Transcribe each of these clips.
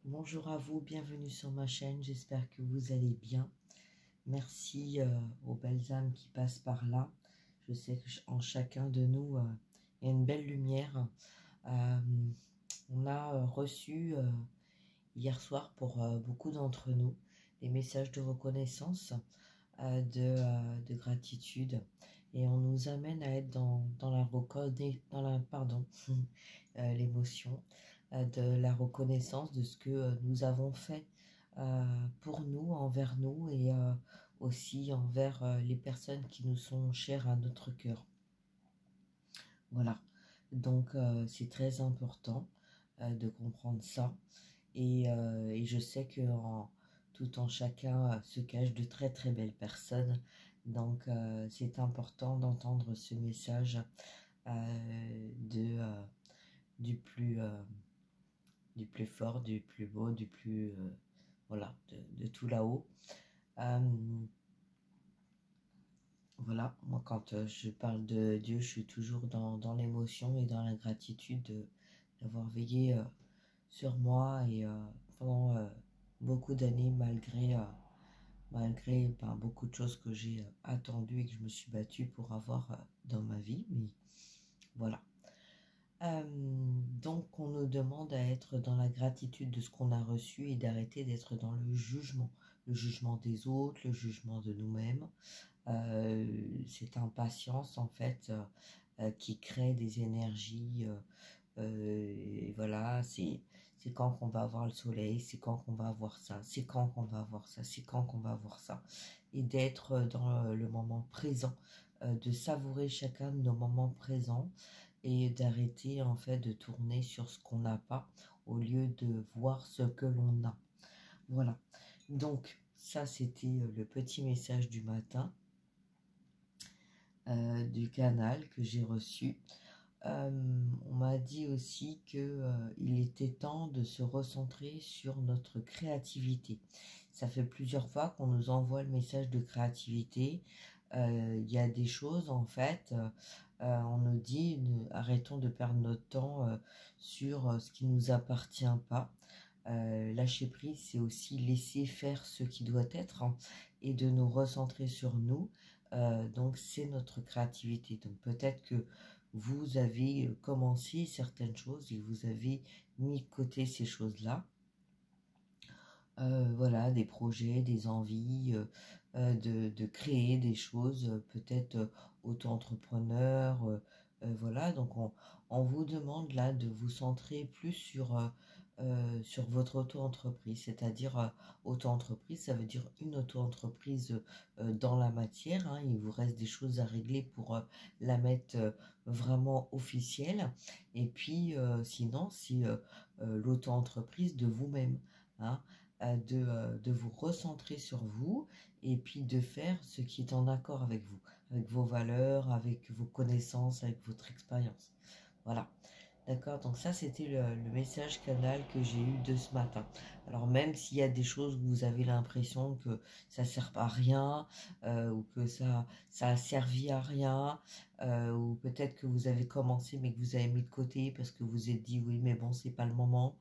Bonjour à vous, bienvenue sur ma chaîne, j'espère que vous allez bien. Merci aux belles âmes qui passent par là. Je sais qu'en chacun de nous, il y a une belle lumière. Euh, on a reçu hier soir pour beaucoup d'entre nous des messages de reconnaissance, de gratitude. Et on nous amène à être dans l'émotion, de la reconnaissance de ce que nous avons fait pour nous, envers nous et aussi envers les personnes qui nous sont chères à notre cœur. Voilà, donc c'est très important de comprendre ça et je sais que tout en chacun se cachent de très très belles personnes, donc c'est important d'entendre ce message du du plus fort, du plus beau, du plus voilà, de tout là-haut. Voilà, moi quand je parle de Dieu, je suis toujours dans l'émotion et dans la gratitude d'avoir veillé sur moi et pendant beaucoup d'années malgré beaucoup de choses que j'ai attendues et que je me suis battue pour avoir dans ma vie, mais voilà. Donc on nous demande à être dans la gratitude de ce qu'on a reçu et d'arrêter d'être dans le jugement des autres, le jugement de nous-mêmes. Cette impatience en fait qui crée des énergies et voilà, c'est quand qu'on va avoir le soleil, c'est quand qu'on va avoir ça, c'est quand qu'on va avoir ça, c'est quand qu'on va avoir ça, et d'être dans le moment présent, de savourer chacun de nos moments présents et d'arrêter en fait de tourner sur ce qu'on n'a pas au lieu de voir ce que l'on a. Voilà, donc ça c'était le petit message du matin du canal que j'ai reçu. On m'a dit aussi que il était temps de se recentrer sur notre créativité. Ça fait plusieurs fois qu'on nous envoie le message de créativité. Il y a des choses en fait, on nous dit arrêtons de perdre notre temps sur ce qui nous appartient pas. Lâcher prise, c'est aussi laisser faire ce qui doit être, hein, et de nous recentrer sur nous. Donc c'est notre créativité. Donc peut-être que vous avez commencé certaines choses et vous avez mis de côté ces choses-là. Voilà, des projets, des envies de créer des choses, peut-être auto-entrepreneur. Voilà, donc on vous demande là de vous centrer plus sur votre auto-entreprise, c'est-à-dire auto-entreprise, ça veut dire une auto-entreprise dans la matière, hein. Il vous reste des choses à régler pour la mettre vraiment officielle. Et puis sinon, c'est l'auto-entreprise de vous-même, hein, de vous recentrer sur vous et puis de faire ce qui est en accord avec vous, avec vos valeurs, avec vos connaissances, avec votre expérience. Voilà. D'accord, donc ça c'était le message canal que j'ai eu de ce matin. Alors même s'il y a des choses où vous avez l'impression que ça sert à rien, ou que ça a servi à rien, ou peut-être que vous avez commencé mais que vous avez mis de côté parce que vous vous êtes dit oui mais bon c'est pas le moment.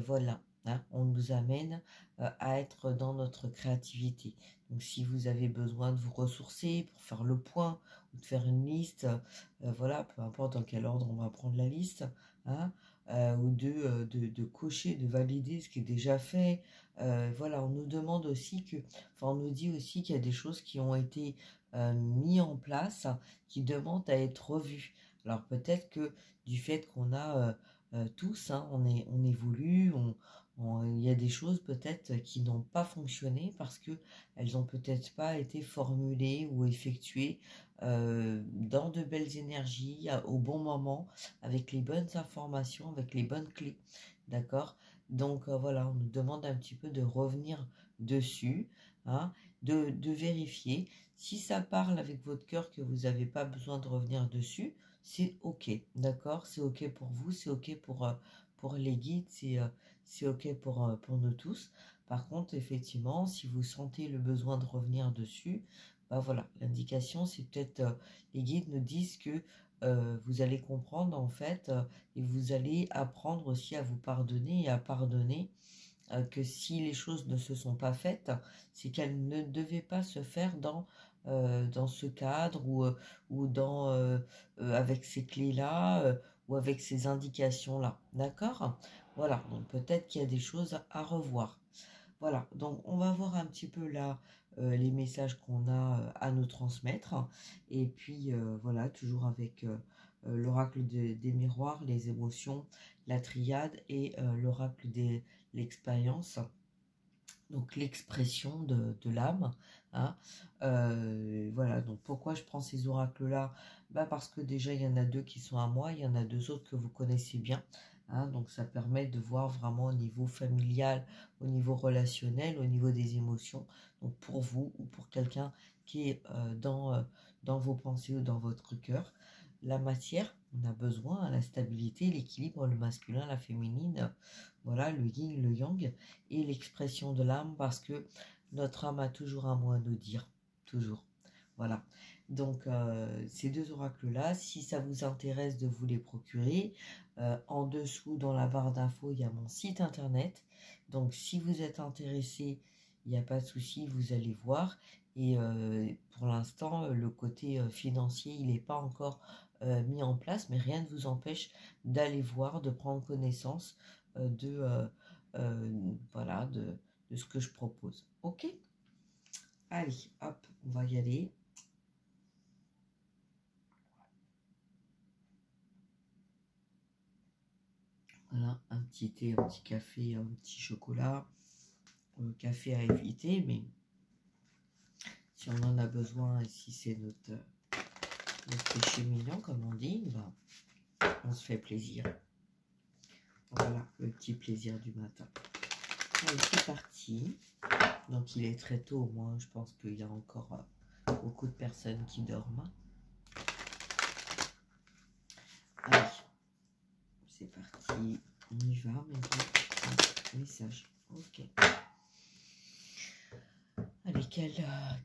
Voilà, hein, on nous amène à être dans notre créativité. Donc si vous avez besoin de vous ressourcer pour faire le point ou de faire une liste, voilà, peu importe dans quel ordre on va prendre la liste, hein, ou de cocher, de valider ce qui est déjà fait. Voilà, on nous demande aussi on nous dit aussi qu'il y a des choses qui ont été mises en place, qui demandent à être revues. Alors peut-être que du fait qu'on a tous, hein, on évolue, il y a des choses peut-être qui n'ont pas fonctionné parce que elles ont peut-être pas été formulées ou effectuées dans de belles énergies, au bon moment, avec les bonnes informations, avec les bonnes clés. D'accord? Donc voilà, on nous demande un petit peu de revenir dessus, hein, de vérifier. Si ça parle avec votre cœur que vous n'avez pas besoin de revenir dessus, c'est ok, d'accord? C'est ok pour vous, c'est ok pour les guides, c'est ok pour nous tous. Par contre, effectivement, si vous sentez le besoin de revenir dessus, bah voilà, l'indication, c'est peut-être, les guides nous disent que vous allez comprendre en fait, et vous allez apprendre aussi à vous pardonner et à pardonner que si les choses ne se sont pas faites, c'est qu'elles ne devaient pas se faire dans ce cadre ou avec ces clés-là ou avec ces indications-là. D'accord? Voilà, donc peut-être qu'il y a des choses à revoir. Voilà, donc on va voir un petit peu là les messages qu'on a à nous transmettre. Et puis voilà, toujours avec l'oracle des miroirs, les émotions, la triade et l'oracle de l'expérience. Donc l'expression de l'âme. Hein. Voilà, donc pourquoi je prends ces oracles-là? Parce que déjà, il y en a 2 qui sont à moi, il y en a 2 autres que vous connaissez bien. Hein, donc ça permet de voir vraiment au niveau familial, au niveau relationnel, au niveau des émotions. Donc pour vous ou pour quelqu'un qui est dans vos pensées ou dans votre cœur. La matière, on a besoin, la stabilité, l'équilibre, le masculin, la féminine, voilà, le yin, le yang, et l'expression de l'âme, parce que notre âme a toujours un mot à nous dire, toujours. Voilà. Donc, ces 2 oracles-là, si ça vous intéresse de vous les procurer, en dessous, dans la barre d'infos, il y a mon site internet. Donc, si vous êtes intéressé, il n'y a pas de souci, vous allez voir. Et pour l'instant, le côté financier, il n'est pas encore mis en place, mais rien ne vous empêche d'aller voir, de prendre connaissance voilà, de ce que je propose. Ok? Allez, hop, on va y aller. Voilà, un petit thé, un petit café, un petit chocolat. Café à éviter, mais si on en a besoin et si c'est notre péché mignon, comme on dit, on se fait plaisir. Voilà, le petit plaisir du matin. Allez, c'est parti. Donc, il est très tôt, moi, je pense qu'il y a encore beaucoup de personnes qui dorment. Allez, c'est parti. On y va, message. Ok. Allez,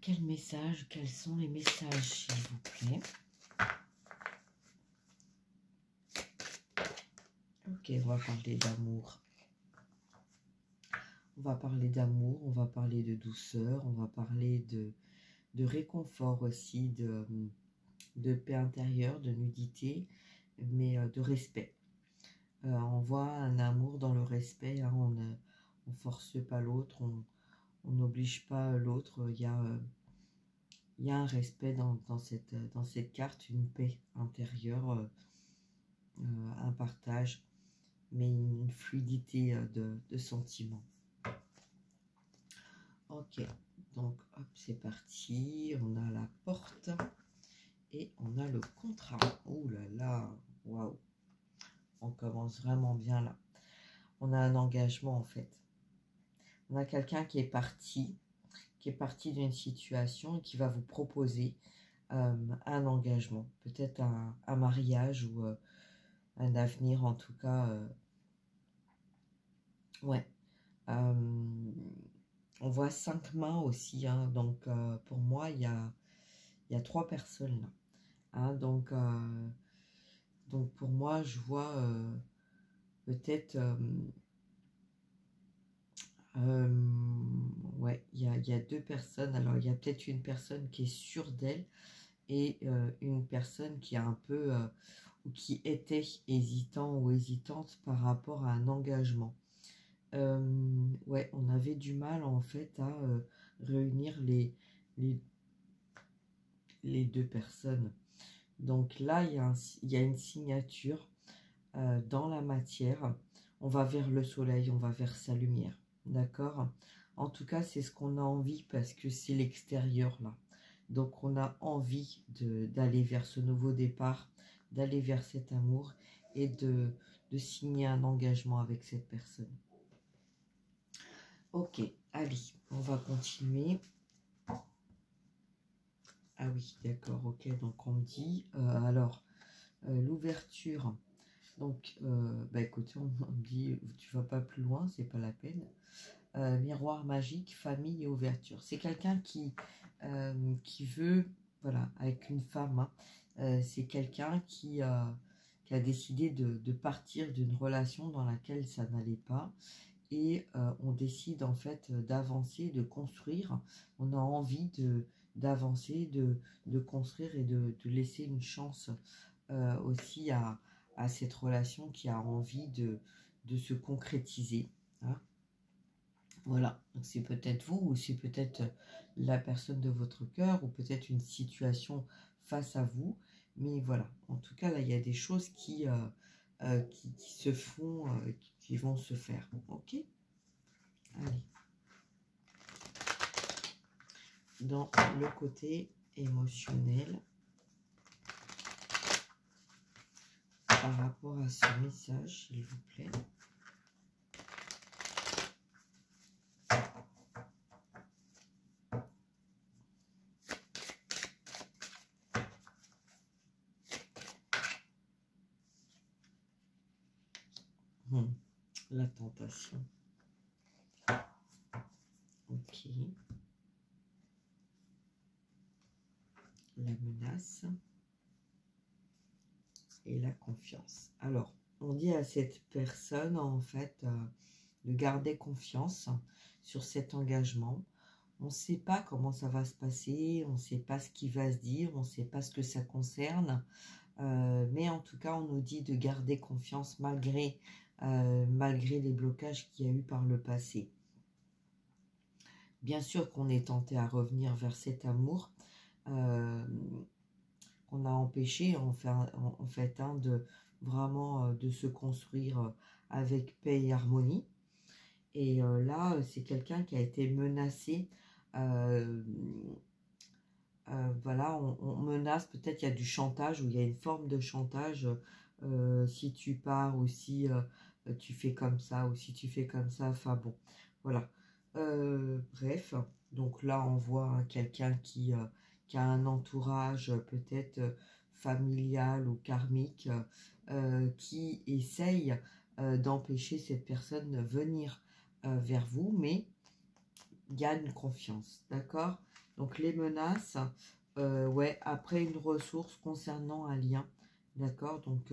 quel message? Quels sont les messages, s'il vous plaît? Ok, on va parler d'amour. On va parler d'amour, on va parler de douceur, on va parler de réconfort aussi, de paix intérieure, de nudité, mais de respect. On voit un amour dans le respect, hein, on ne force pas l'autre, on n'oblige pas l'autre, il y a un respect dans cette carte, une paix intérieure, un partage, mais une fluidité de sentiments. Ok, donc hop, c'est parti. On a la porte et on a le contrat. Oh là là, waouh. On commence vraiment bien là. On a un engagement en fait. On a quelqu'un qui est parti d'une situation et qui va vous proposer un engagement. Peut-être un mariage ou un avenir en tout cas. Ouais. On voit 5 mains aussi, hein, donc pour moi, il y a 3 personnes là. Hein, donc pour moi, je vois peut-être... ouais, il y a 2 personnes. Alors, il y a peut-être une personne qui est sûre d'elle et une personne qui a un peu... ou qui était hésitant ou hésitante par rapport à un engagement. Ouais, on avait du mal en fait à réunir les 2 personnes. Donc là, il y a une signature dans la matière. On va vers le soleil, on va vers sa lumière. D'accord? En tout cas, c'est ce qu'on a envie parce que c'est l'extérieur là. Donc on a envie d'aller vers ce nouveau départ, d'aller vers cet amour et de signer un engagement avec cette personne. Ok, allez, on va continuer. Ah oui, d'accord, ok, donc on me dit, l'ouverture, donc, écoutez, on me dit, tu vas pas plus loin, c'est pas la peine. Miroir magique, famille et ouverture. C'est quelqu'un qui veut, voilà, avec une femme, hein, c'est quelqu'un qui a décidé de partir d'une relation dans laquelle ça n'allait pas et on décide en fait d'avancer, de construire. On a envie d'avancer, de construire et de laisser une chance aussi à cette relation qui a envie de se concrétiser. Hein. Voilà, c'est peut-être vous ou c'est peut-être la personne de votre cœur ou peut-être une situation face à vous. Mais voilà, en tout cas, là, il y a des choses qui se font, qui vont se faire. Ok? Allez. Dans le côté émotionnel, par rapport à ce message, s'il vous plaît. La tentation. Ok. La menace. Et la confiance. Alors, on dit à cette personne, en fait, de garder confiance sur cet engagement. On ne sait pas comment ça va se passer, on ne sait pas ce qui va se dire, on ne sait pas ce que ça concerne. Mais en tout cas, on nous dit de garder confiance malgré les blocages qu'il y a eu par le passé. Bien sûr qu'on est tenté à revenir vers cet amour qu'on a empêché en fait de vraiment de se construire avec paix et harmonie. Et là, c'est quelqu'un qui a été menacé. Voilà, on menace, peut-être il y a du chantage ou il y a une forme de chantage. Si tu pars ou si tu fais comme ça ou si tu fais comme ça. Enfin bon, voilà. Bref, donc là, on voit quelqu'un qui a un entourage peut-être familial ou karmique qui essaye d'empêcher cette personne de venir vers vous, mais gagne confiance, d'accord? Donc les menaces, ouais, après une ressource concernant un lien, d'accord? Donc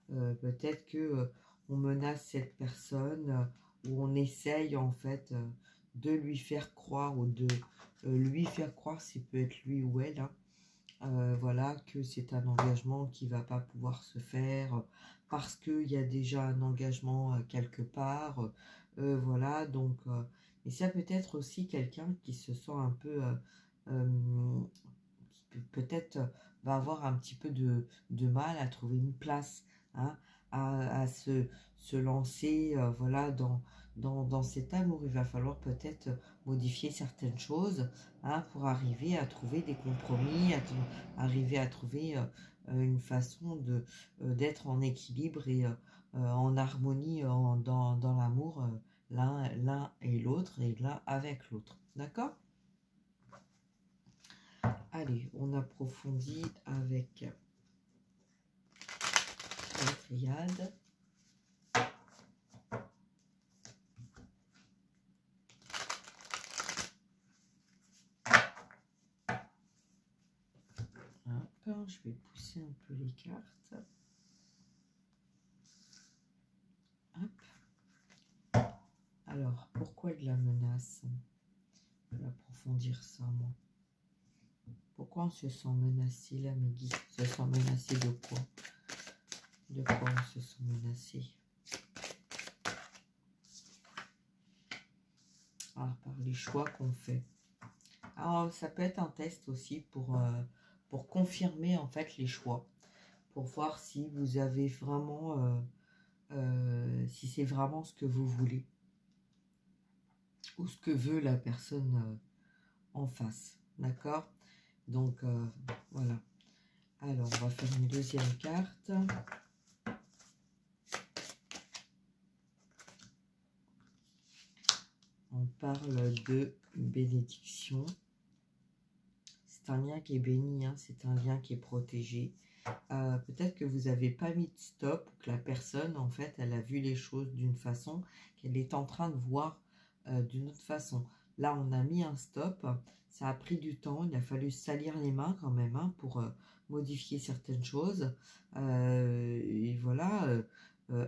peut-être que on menace cette personne ou on essaye en fait de lui faire croire ou de lui faire croire, ça peut être lui ou elle, hein, voilà, que c'est un engagement qui va pas pouvoir se faire parce qu'il y a déjà un engagement quelque part, voilà, donc et ça peut être aussi quelqu'un qui se sent un peu qui peut-être va avoir un petit peu de mal à trouver une place, hein, à se lancer voilà dans cet amour. Il va falloir peut-être modifier certaines choses, hein, pour arriver à trouver des compromis, arriver à trouver une façon d'être en équilibre et en harmonie dans l'amour, l'un et l'autre et l'un avec l'autre. D'accord? Allez, on approfondit avec la triade. Hop, je vais pousser un peu les cartes. Hop. Alors, pourquoi de la menace? Je vais approfondir ça, moi. Pourquoi on se sent menacé là, mes guides? On se sent menacé de quoi? De quoi on se sent menacé? Ah, par les choix qu'on fait. Alors, ça peut être un test aussi pour confirmer en fait les choix. Pour voir si vous avez vraiment, si c'est vraiment ce que vous voulez. Ou ce que veut la personne en face. D'accord? Donc, voilà. Alors, on va faire une deuxième carte. On parle de bénédiction. C'est un lien qui est béni, hein, c'est un lien qui est protégé. Peut-être que vous n'avez pas mis de stop, que la personne, en fait, elle a vu les choses d'une façon, qu'elle est en train de voir d'une autre façon. Là, on a mis un stop, ça a pris du temps, il a fallu salir les mains quand même, hein, pour modifier certaines choses. Et voilà,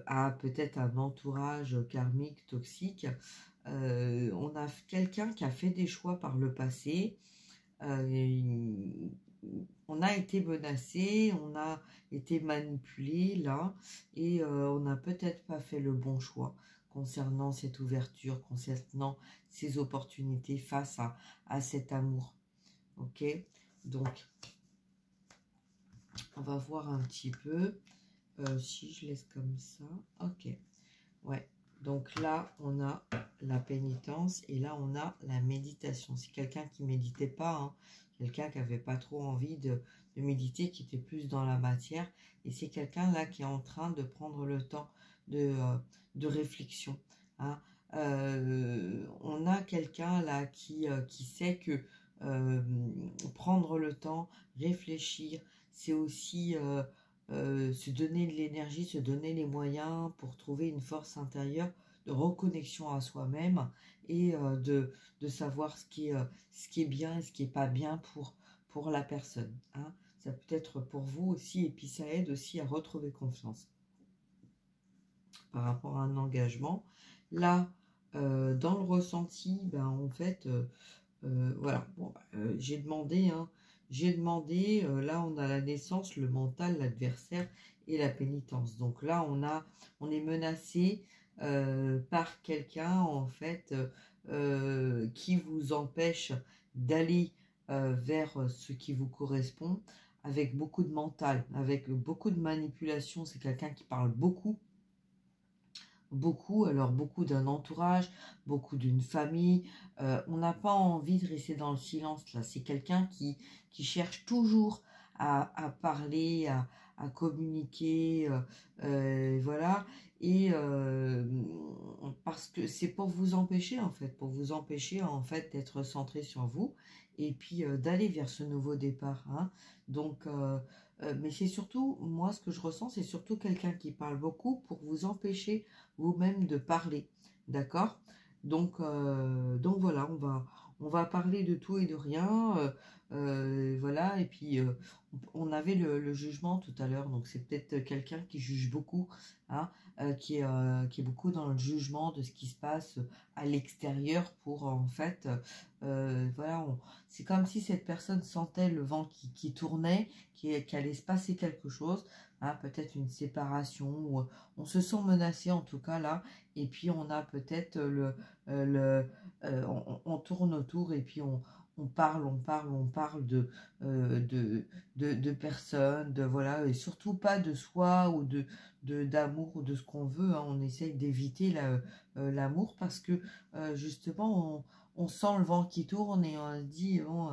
a peut-être un entourage karmique toxique. On a quelqu'un qui a fait des choix par le passé. On a été menacé, on a été manipulé là, et on n'a peut-être pas fait le bon choix concernant cette ouverture, concernant ces opportunités face à cet amour. Ok, donc on va voir un petit peu si je laisse comme ça. Ok, ouais. Donc là, on a la pénitence et là, on a la méditation. C'est quelqu'un qui méditait pas, hein. Quelqu'un qui n'avait pas trop envie de méditer, qui était plus dans la matière. Et c'est quelqu'un là qui est en train de prendre le temps de réflexion, hein. On a quelqu'un là qui sait que prendre le temps, réfléchir, c'est aussi se donner de l'énergie, se donner les moyens pour trouver une force intérieure de reconnexion à soi-même et de savoir ce qui est bien et ce qui n'est pas bien pour la personne, hein. Ça peut être pour vous aussi, et puis ça aide aussi à retrouver confiance par rapport à un engagement. Là, dans le ressenti, ben, en fait, voilà, bon, j'ai demandé, hein, là on a la naissance, le mental, l'adversaire et la pénitence. Donc là on est menacé par quelqu'un en fait qui vous empêche d'aller vers ce qui vous correspond, avec beaucoup de mental, avec beaucoup de manipulation. C'est quelqu'un qui parle beaucoup. Alors beaucoup d'un entourage, beaucoup d'une famille. On n'a pas envie de rester dans le silence là. C'est quelqu'un qui cherche toujours à parler, à communiquer, voilà. Et parce que c'est pour vous empêcher en fait, d'être centré sur vous et puis d'aller vers ce nouveau départ, hein. Donc mais c'est surtout, moi ce que je ressens, c'est surtout quelqu'un qui parle beaucoup pour vous empêcher vous-même de parler, d'accord? Donc voilà, on va parler de tout et de rien, voilà, et puis on avait le jugement tout à l'heure, donc c'est peut-être quelqu'un qui juge beaucoup, hein, qui est beaucoup dans le jugement de ce qui se passe à l'extérieur pour en fait, voilà, c'est comme si cette personne sentait le vent qui tournait, qu'il allait se passer quelque chose, hein, peut-être une séparation, ou on se sent menacé en tout cas là, et puis on a peut-être on tourne autour et puis on parle de personnes, de voilà, et surtout pas de soi ou d'amour ou de ce qu'on veut, hein. On essaye d'éviter l'amour parce que justement on sent le vent qui tourne et on se dit bon,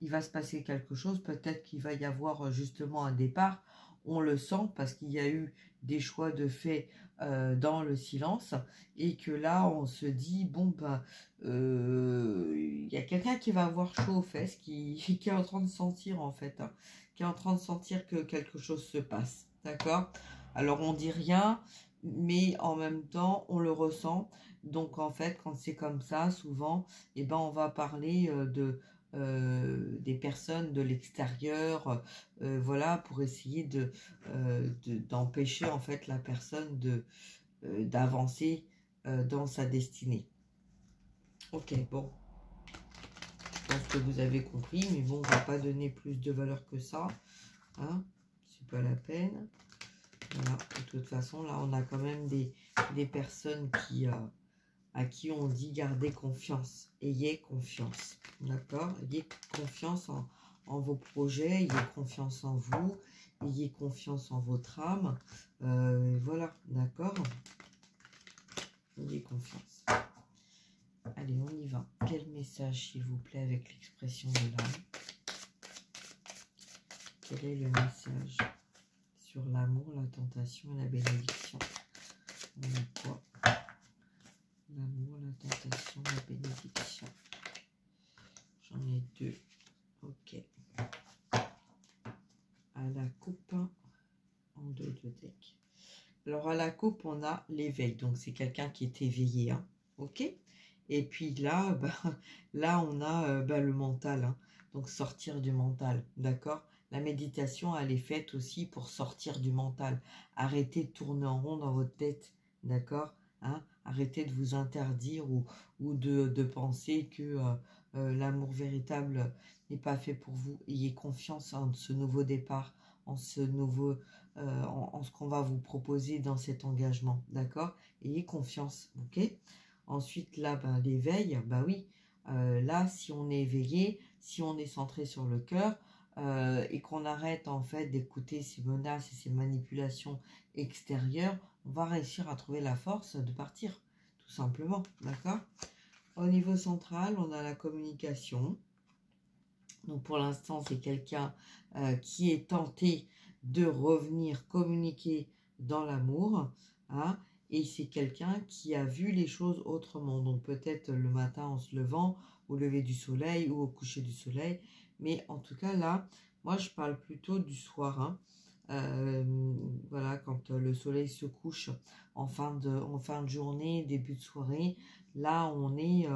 il va se passer quelque chose, peut-être qu'il va y avoir justement un départ. On le sent parce qu'il y a eu des choix de fait dans le silence, et que là on se dit bon ben il y a quelqu'un qui va avoir chaud aux fesses, qui est en train de sentir en fait, hein, qui est en train de sentir que quelque chose se passe, d'accord? Alors on dit rien, mais en même temps on le ressent. Donc en fait quand c'est comme ça, souvent eh ben on va parler des personnes de l'extérieur, voilà, pour essayer d'empêcher en fait la personne d'avancer dans sa destinée. Ok, bon, je pense que vous avez compris, mais bon, on va pas donner plus de valeur que ça, hein, c'est pas la peine. Voilà, de toute façon, là, on a quand même des personnes à qui on dit gardez confiance, ayez confiance, d'accord? Ayez confiance en vos projets, ayez confiance en vous, ayez confiance en votre âme, voilà, d'accord? Ayez confiance. Allez, on y va. Quel message, s'il vous plaît, avec l'expression de l'âme? Quel est le message sur l'amour, la tentation et la bénédiction? On a quoi? L'amour, la tentation, la bénédiction. J'en ai deux. Ok. À la coupe, en deux de deck. Alors, à la coupe, on a l'éveil. Donc, c'est quelqu'un qui est éveillé, hein. Ok. Et puis là, là on a le mental, hein. Donc sortir du mental, d'accord? la méditation, elle est faite aussi pour sortir du mental. Arrêtez de tourner en rond dans votre tête, d'accord, hein? Arrêtez de vous interdire ou de penser que l'amour véritable n'est pas fait pour vous. Ayez confiance en ce nouveau départ, en ce nouveau, en ce qu'on va vous proposer dans cet engagement, d'accord? Ayez confiance, ok? Ensuite, là, ben, l'éveil, bah oui, là, si on est éveillé, si on est centré sur le cœur, et qu'on arrête en fait d'écouter ces menaces et ces manipulations extérieures, on va réussir à trouver la force de partir, tout simplement, d'accord? Au niveau central, on a la communication. Donc pour l'instant, c'est quelqu'un qui est tenté de revenir communiquer dans l'amour, hein, et c'est quelqu'un qui a vu les choses autrement. Donc peut-être le matin en se levant, au lever du soleil ou au coucher du soleil. Mais en tout cas là, moi je parle plutôt du soir, hein. Voilà, quand le soleil se couche en fin de journée, début de soirée, là on est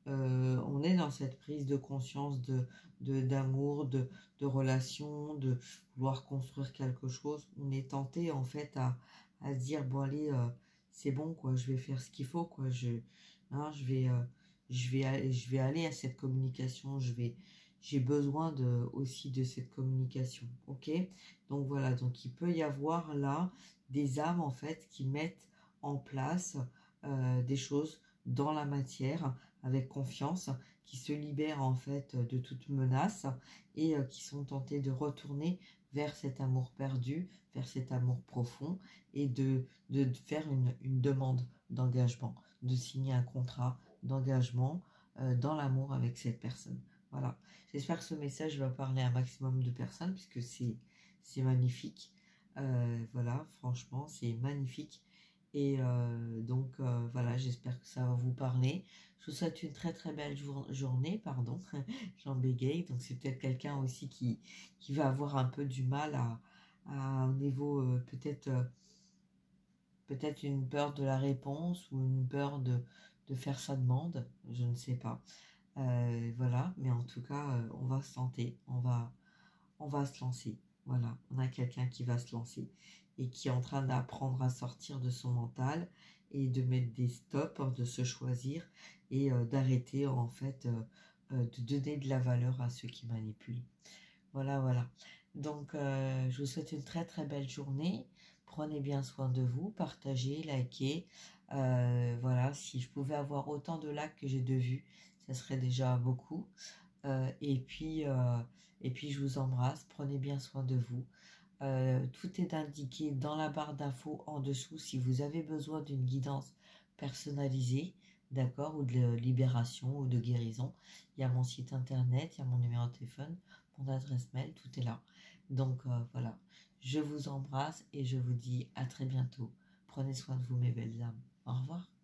dans cette prise de conscience d'amour, de relation, de vouloir construire quelque chose. On est tenté en fait à se dire bon allez, c'est bon quoi, je vais faire ce qu'il faut quoi, hein, je vais aller à cette communication, j'ai besoin aussi de cette communication, ok? Donc voilà, donc il peut y avoir là des âmes en fait qui mettent en place des choses dans la matière avec confiance, qui se libèrent en fait de toute menace et qui sont tentés de retourner vers cet amour perdu, vers cet amour profond et de faire une demande d'engagement, de signer un contrat d'engagement dans l'amour avec cette personne. Voilà, j'espère que ce message va parler à un maximum de personnes puisque c'est magnifique. Voilà, franchement, c'est magnifique. Et donc, voilà, j'espère que ça va vous parler. Je vous souhaite une très très belle journée, pardon, j'en bégaye. Donc, c'est peut-être quelqu'un aussi qui va avoir un peu du mal au niveau, peut-être une peur de la réponse ou une peur de faire sa demande, je ne sais pas. Voilà, mais en tout cas, on va se tenter, on va se lancer. Voilà, on a quelqu'un qui va se lancer et qui est en train d'apprendre à sortir de son mental et de mettre des stops, hein, de se choisir et d'arrêter en fait de donner de la valeur à ceux qui manipulent. Voilà, voilà. Donc, je vous souhaite une très très belle journée. Prenez bien soin de vous, partagez, likez. Voilà, si je pouvais avoir autant de likes que j'ai de vues, ça serait déjà beaucoup. Et puis, je vous embrasse. Prenez bien soin de vous. Tout est indiqué dans la barre d'infos en dessous si vous avez besoin d'une guidance personnalisée, d'accord, ou de libération ou de guérison. Il y a mon site internet, il y a mon numéro de téléphone, mon adresse mail, tout est là. Donc voilà, je vous embrasse et je vous dis à très bientôt. Prenez soin de vous mes belles âmes. Au revoir.